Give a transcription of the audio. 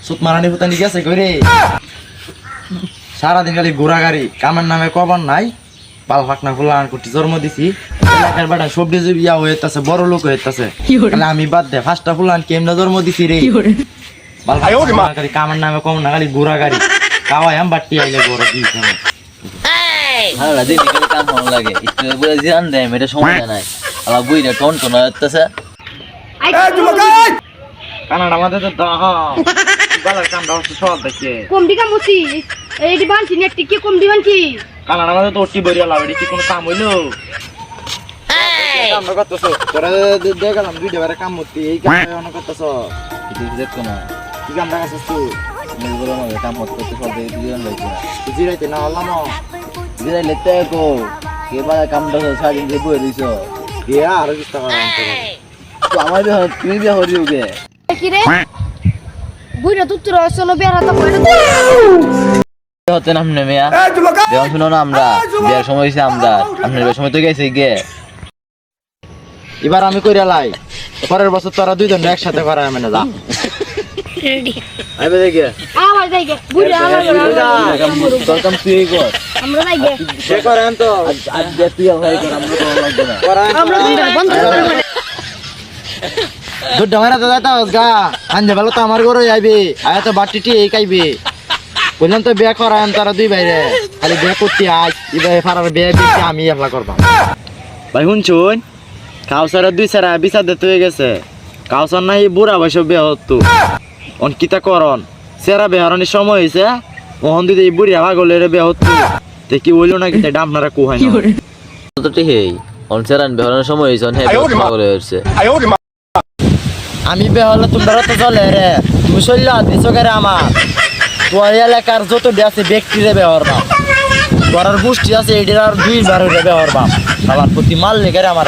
সুত মারানি ফুতানি গেছে করে সারাদিন খালি ঘোরা গাড়ি কামের নামে কবার নাই পাল ফাকনা ফুলান করতে জন্ম দিছি এলাকার বেটা সবজি ইয়া হইতাছে বড় লোক হইতাছে আমি বাদ দে ফার্স্টটা ফুলান কেমনে জন্ম দিছি রে খালি কামের নামে কম না খালি ঘোরা গাড়ি কাওয়াই আম বাট্টি আইলে ঘোরা দিয়েছে ভালো দিন কাম ভালো লাগে একটু বলে জিরান দেয় এটা সময় নাই আলা বুইরা টন টন হইতাছে কানাডা আমাদের তো বালার কামটা হচ্ছে সব দেখে কম দিকা মুসি এই দি বানছি নেট কি কম দিবান কি কানাডা আমাদের তো ওটি বরিয়া লাভে কি কোনো কাম হইলো কাম করতেছ তোরা দেখালাম ভিডিও বারে কাম করতে এই কাম অনেক করতেছ কিছু দেখো না কি কাম দেখাছিস তুই বলো না কাম করতে সব দেখে জিরান লাগছে তুই জিরাইতে না হলাম জিরাই লেতে কো কে বালা কামটা সারাদিন দিয়ে বই দিছো দিয়া আর কিছু টাকা তো আমার বিয়ে তুমি বিয়ে হরিও গে কি রে বুইরা তুত্তর আসলো বেরা তো কইরা হতে নাম নেমে দেওয়া শুনো না আমরা বিয়ের সময় হয়েছে আমরা আপনার বিয়ের সময় তো গেছে গে এবার আমি কইরা লাই পরের বছর তোরা দুইজন একসাথে করা আমি না যা আইবে দেখে আমার যাইগে বুইরা আমার তোর কাম তুই কর আমরা যাইগে সে করেন তো আজ যে তুই ভাই কর আমরা তো লাগবে না আমরা দুইটা বন্ধ করে দুধ ডামারা দাদা তো গা আনজে ভালো তো আমার ঘরে আইবে আয়া তো বাটিটি এই খাইবে বললাম তো বিয়ে করান তারা দুই বাইরে খালি বিয়ে করতে আজ এবার ফারার বিয়ে দিতে আমি একলা করবাম ভাই শুনছুন কাউসারের দুই সারা বিচার দিতে হয়ে গেছে কাউসার নাই বুড়া বয়স বিয়ে হতো অন কিতা করন সেরা বেহারানির সময় হয়েছে ওহন দিদি বুড়িয়া ভাগলে বিয়ে হতো তে কি বললো না কিতা আপনারা কুহাই তো ঠিক এই অনসারান বেহরানোর সময় হয়েছে হ্যাঁ পাগল হয়েছে আমি বিয়ে হলে তোমরা তো চলে রে তুমি চললা দিছো করে আমার তোর এলাকার যত আছে ব্যক্তিরে ব্যবহার না তোর পুষ্টি আছে এটার আর 2 বার ব্যবহার বাপ আমার প্রতি মাল লেগে আমার